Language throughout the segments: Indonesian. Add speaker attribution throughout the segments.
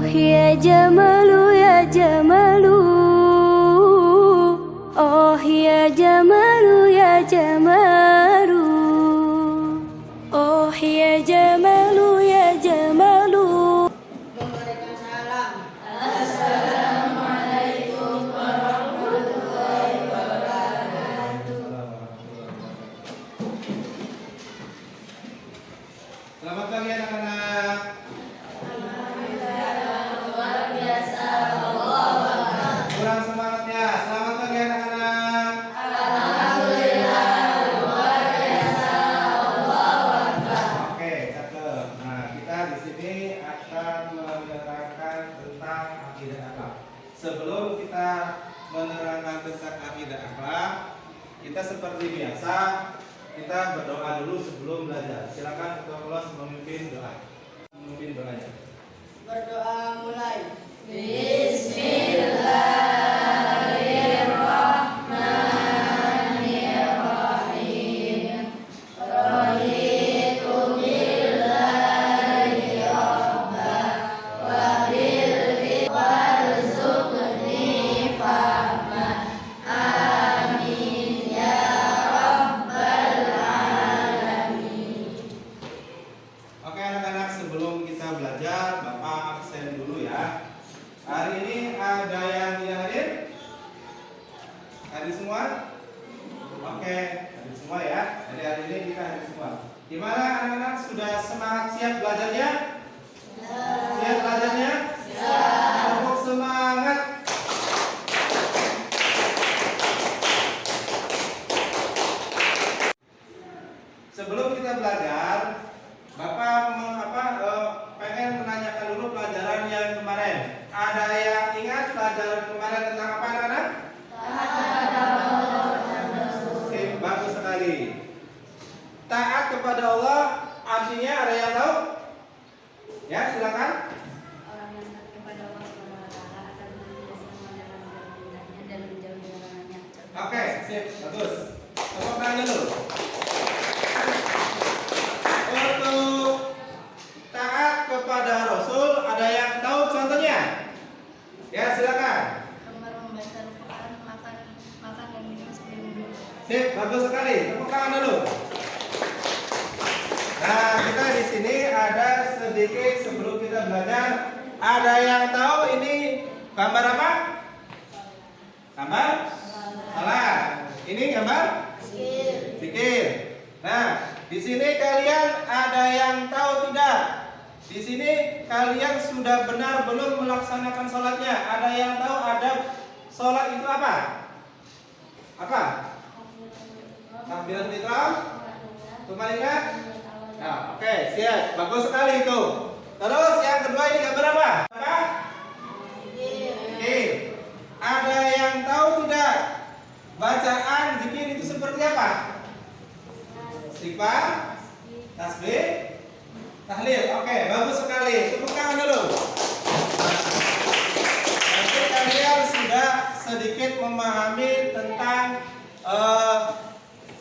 Speaker 1: ya Jamalu ya Jamalu, oh ya Jamalu ya Jamalu, oh ya Jamalu ya Jamalu.
Speaker 2: Assalamualaikum warahmatullahi wabarakatuh.
Speaker 3: Selamat pagi anak-anak.
Speaker 2: Luar biasa, Allah Akbar.
Speaker 3: Kurang semangatnya. Selamat pagi anak-anak.
Speaker 2: Alhamdulillah, luar biasa, Allah Akbar.
Speaker 3: Oke, cakep. Nah, kita di sini akan menerangkan tentang akidah akhlak. Sebelum kita menerangkan tentang akidah akhlak, kita seperti biasa kita berdoa dulu sebelum belajar. Silakan Ketua Kelas memimpin doa. Memimpin doanya.
Speaker 2: Berdoa mulai. Bismillahirrahmanirrahim. Raditu billahi rabba wa bil warzuqni fahma. Amin ya rabbal alamin.
Speaker 3: Oke anak-anak, sebelum kita belajar, Bapak absen dulu ya. Hari ini ada yang tidak hadir? Hadir semua? Oke, hadir semua ya. Jadi hari ini kita hadir semua. Gimana anak-anak, sudah semangat siap belajarnya? Siap belajarnya? Siap. Tepuk semangat. Sebelum kita belajar, Bapak pengen menanyakan dulu pelajaran yang kemarin. Ada yang ingat pelajaran kemarin tentang apa anak-anak? Oke, bagus sekali. Taat kepada Allah artinya ada yang tahu? Ya, silakan.
Speaker 4: Orang yang taat kepada Allah Subhanahu wa taala akan menjalankan perintahnya dan menjauhi larangannya.
Speaker 3: Oke, sip, bagus. Tepuk tangan dulu. Untuk taat kepada Rasul ada yang tahu contohnya? Ya, silakan.
Speaker 4: Gemar membaca Al-Quran, makan dan minum sebelum wudhu.
Speaker 3: Sip, bagus sekali. Tepuk tangan dulu. Nah, kita di sini ada sedikit sebelum kita belajar. Ada yang tahu ini gambar apa? Gambar? Salah. Ini gambar? Zikir. Nah, di sini kalian ada yang tahu tidak? Di sini kalian sudah benar belum melaksanakan sholatnya? Ada yang tahu adab sholat itu apa? Apa? Takbiratul ihram? Tumainah? Nah, oke, siap. Bagus sekali itu. Terus yang kedua ini gambar apa? Apa? Oke. Ada yang tahu tidak? Bacaan zikir itu seperti apa? Istighfar, tasbih, tahlil. Oke, bagus sekali. Tepuk tangan dulu. Nanti kalian sudah sedikit memahami tentang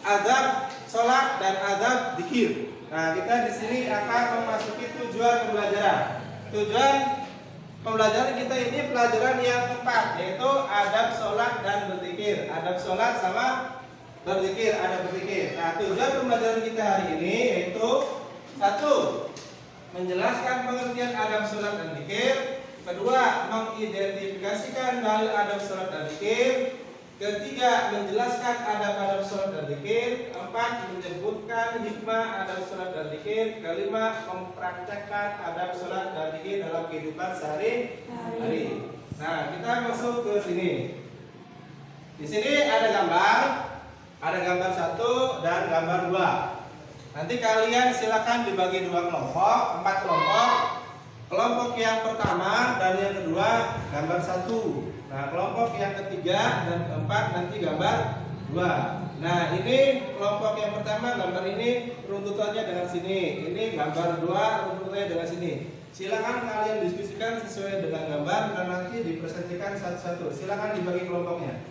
Speaker 3: adab sholat dan adab zikir. Nah, kita di sini akan memasuki tujuan pembelajaran. Tujuan pembelajaran kita ini pelajaran yang keempat, yaitu adab sholat dan berzikir. Adab sholat sama berzikir, ada berzikir. Nah, tujuan pembelajaran kita hari ini yaitu satu, menjelaskan pengertian adab sholat dan zikir. Kedua, mengidentifikasikan dalil adab sholat dan zikir. Ketiga, menjelaskan adab-adab sholat dan zikir. Empat, menyebutkan hikmah adab sholat dan zikir. Kelima, mempraktekkan adab sholat dan zikir dalam kehidupan sehari-hari. Nah, kita masuk ke sini. Di sini ada gambar. Ada gambar 1 dan gambar 2. Nanti kalian silakan dibagi 2 kelompok, 4 kelompok. Kelompok yang pertama dan yang kedua gambar 1. Nah, kelompok yang ketiga dan keempat nanti gambar 2. Nah, ini kelompok yang pertama gambar ini runtutannya dengan sini. Ini gambar 2 runtutannya dengan sini. Silakan kalian diskusikan sesuai dengan gambar dan nanti dipresentasikan satu-satu. Silakan dibagi kelompoknya.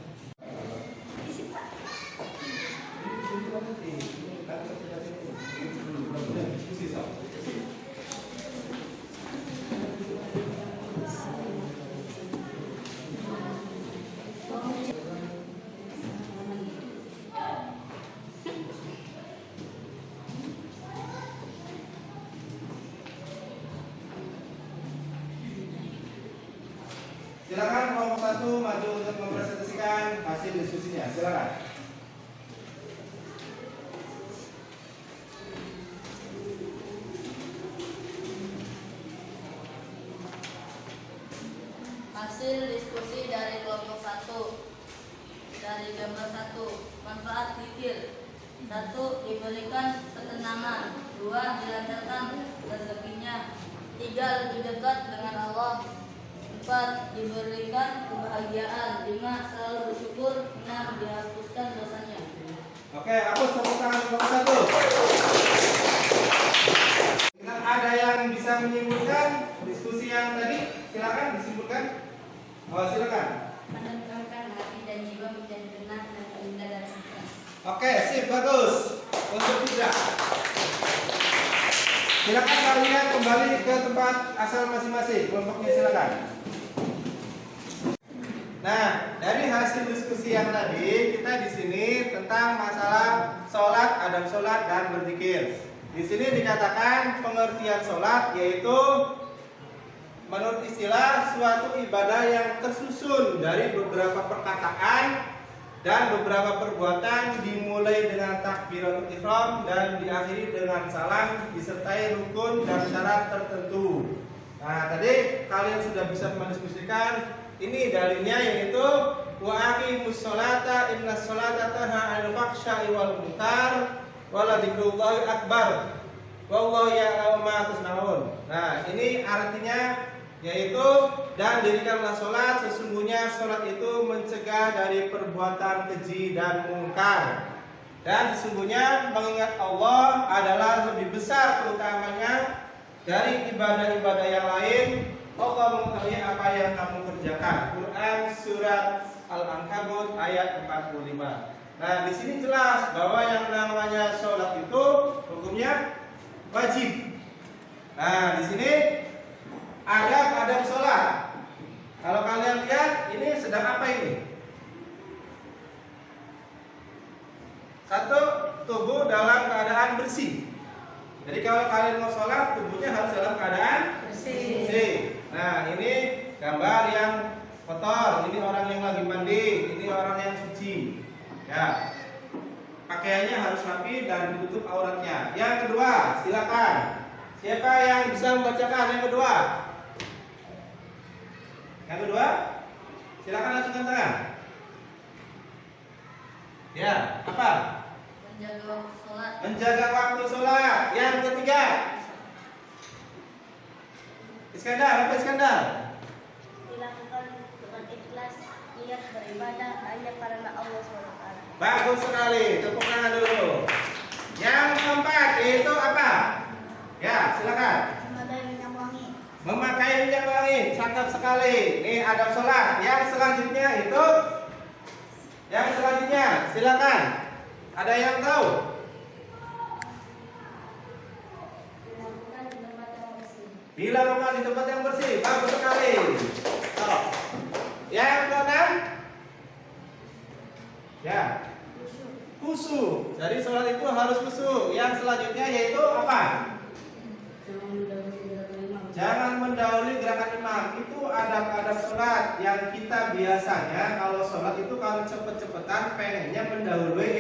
Speaker 3: Silakan kelompok 1 maju untuk mempresentasikan hasil diskusinya. Silakan.
Speaker 2: Hasil diskusi dari kelompok 1. Dari gambar 1, manfaat zikir. 1. Diberikan ketenangan. 2. Dilancarkan rezekinya. 3. Lebih dekat dengan Allah. 4. Diberikan kebahagiaan. 5. Selalu bersyukur. 6. Dihapuskan dosanya.
Speaker 3: Oke, hapus tepuk tangan kelompok 1. Ada yang bisa menyimpulkan diskusi yang tadi? Silakan disimpulkan. Oh, silakan.
Speaker 4: Menenangkan hati dan jiwa menjadi tenang dan indah dan sukses.
Speaker 3: Oke, sip, bagus. Untuk Fitra. Silakan kalian kembali ke tempat asal masing-masing. Kelompoknya silakan. Nah, dari hasil diskusi yang tadi, kita di sini tentang masalah sholat, adab sholat, dan berzikir. Di sini dikatakan pengertian sholat yaitu menurut istilah suatu ibadah yang tersusun dari beberapa perkataan dan beberapa perbuatan, dimulai dengan takbiratul ihram dan diakhiri dengan salam disertai rukun dan syarat tertentu. Nah, tadi kalian sudah bisa mendiskusikan ini dalilnya, yaitu wa aqimus sholata innas sholata tanha 'anil fahsya'i wal munkar wa la dzikrullahi akbar wallahu ya'lamu ma tasna'un. Nah, ini artinya yaitu dan dirikanlah sholat, sesungguhnya sholat itu mencegah dari perbuatan keji dan mungkar, dan sesungguhnya mengingat Allah adalah lebih besar keutamanya dari ibadah-ibadah yang lain. Allah mengetahui apa yang kamu kerjakan. Quran surat Al-Ankabut ayat 45. Nah, di sini jelas bahwa yang namanya sholat itu hukumnya wajib. Nah, di sini adab sholat. Kalau kalian lihat, ini sedang apa ini? Satu, tubuh dalam keadaan bersih. Jadi kalau kalian mau sholat, tubuhnya harus dalam keadaan bersih. Nah, ini gambar yang kotor. Ini orang yang lagi mandi. Ini orang yang suci. Ya, pakaiannya harus rapi dan ditutup auratnya. Yang kedua, silakan. Siapa yang bisa membacakan yang kedua? Yang kedua, silakan acungkan tangan. Ya, apa?
Speaker 2: Menjaga waktu sholat.
Speaker 3: Menjaga waktu sholat. Yang ketiga, Iskandar, apa Iskandar?
Speaker 1: Dilakukan dengan ikhlas, niat beribadah hanya karena Allah SWT.
Speaker 3: Bagus sekali, tepuk tangan dulu. Yang keempat itu apa? Ya, silakan.
Speaker 1: Memakai minyak wangi.
Speaker 3: Memakai minyak wangi, cakep sekali. Ini adab sholat. Yang selanjutnya itu, yang selanjutnya, silakan. Ada yang tahu? Dilakukan di tempat yang bersih. Bagus sekali. Oh. Yang keenam, ya, khusyuk. Jadi sholat itu harus khusyuk. Yang selanjutnya yaitu apa? Jangan mendahului gerakan imam. Itu adab-adab sholat yang kita biasanya kalau sholat itu kalau cepet-cepetan pengennya mendahului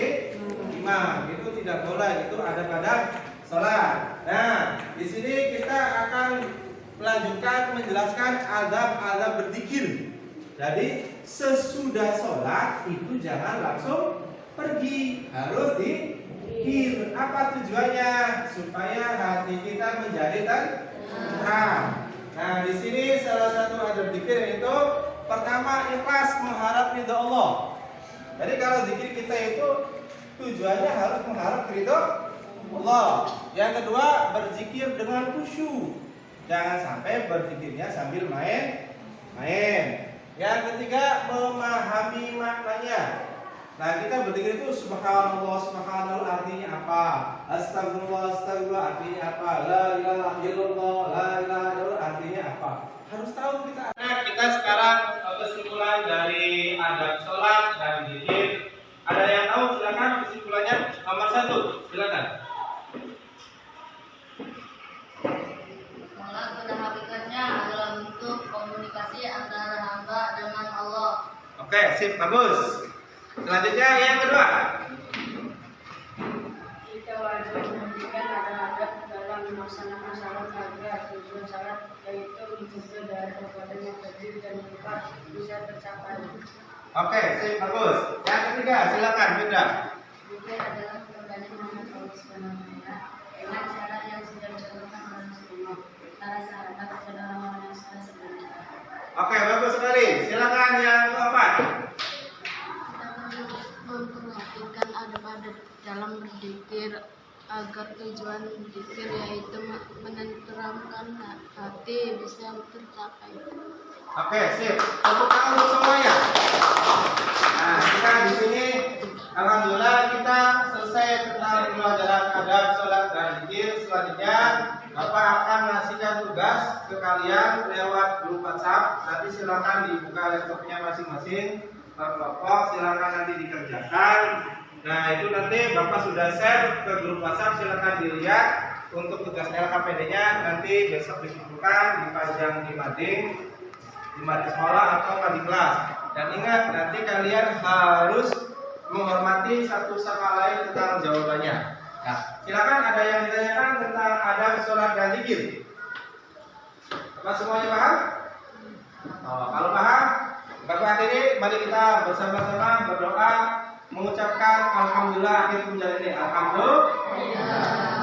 Speaker 3: imam. Itu tidak boleh. Itu adab-adab sholat. Nah, di sini kita akan melanjutkan menjelaskan adab-adab berzikir. Jadi sesudah sholat itu jangan langsung pergi, harus dizikir. Apa tujuannya? Supaya hati kita menjadi tenang. Nah, di sini salah satu adab zikir yaitu pertama ikhlas, mengharap ridho Allah. Jadi kalau zikir kita itu tujuannya harus mengharap ridho Allah. Yang kedua, berzikir dengan khusyuk. Jangan sampai berzikirnya sambil main-main. Yang ketiga, memahami maknanya. Nah, kita berzikir itu subhanallah, subhanallah artinya apa? Astagfirullah, astagfirullah artinya apa? La ilaha illallah, la ilaha illallah artinya apa? Harus tahu kita. Nah, kita sekarang kesimpulan dari adab sholat dan zikir. Ada yang tahu? Silakan kesimpulannya. Nomor 1, silakan.
Speaker 2: Sholat pada hakikatnya adalah bentuk komunikasi antara hamba
Speaker 3: Oke, sip, bagus. Selanjutnya yang kedua.
Speaker 4: Kita wajib memberikan adab-adab dalam melaksanakan salat agar tujuan salat yaitu mencegah dari perbuatan yang keji dan mungkar bisa tercapai.
Speaker 3: Oke, sip, bagus. Yang ketiga, silakan Bunda.
Speaker 4: Zikir adalah kebenaran Muhammad SAW dengan cara yang sudah dicontohkan dalam sunnah. Para sahabat dan orang-orang yang sudah sebelumnya.
Speaker 3: Oke, bagus sekali. Silakan yang keempat.
Speaker 4: Memperhatikan adab-adab dalam berzikir agar tujuan berzikir yaitu menenteramkan hati bisa tercapai.
Speaker 3: Oke, sip. Tepuk tangan untuk semuanya. Nah, kita di sini alhamdulillah kita selesai tentang pelajaran adab sholat dan zikir. Selanjutnya Bapak akan ngasihkan tugas ke kalian lewat grup WhatsApp. Nanti silakan dibuka laptopnya masing-masing. Per kelompok silakan nanti dikerjakan. Nah, itu nanti Bapak sudah share ke grup WhatsApp, silakan dilihat. Untuk tugas LKPD-nya nanti besok dikumpulkan, dipajang di mading sekolah atau di kelas. Dan ingat, nanti kalian harus menghormati satu sama lain tentang jawabannya. Nah, silakan ada yang ditanyakan tentang adab sholat dan zikir. Apa semuanya paham? Oh, kalau paham, Bapak ini mari kita bersama-sama berdoa mengucapkan alhamdulillah akhir penjalanan ini. Alhamdulillah.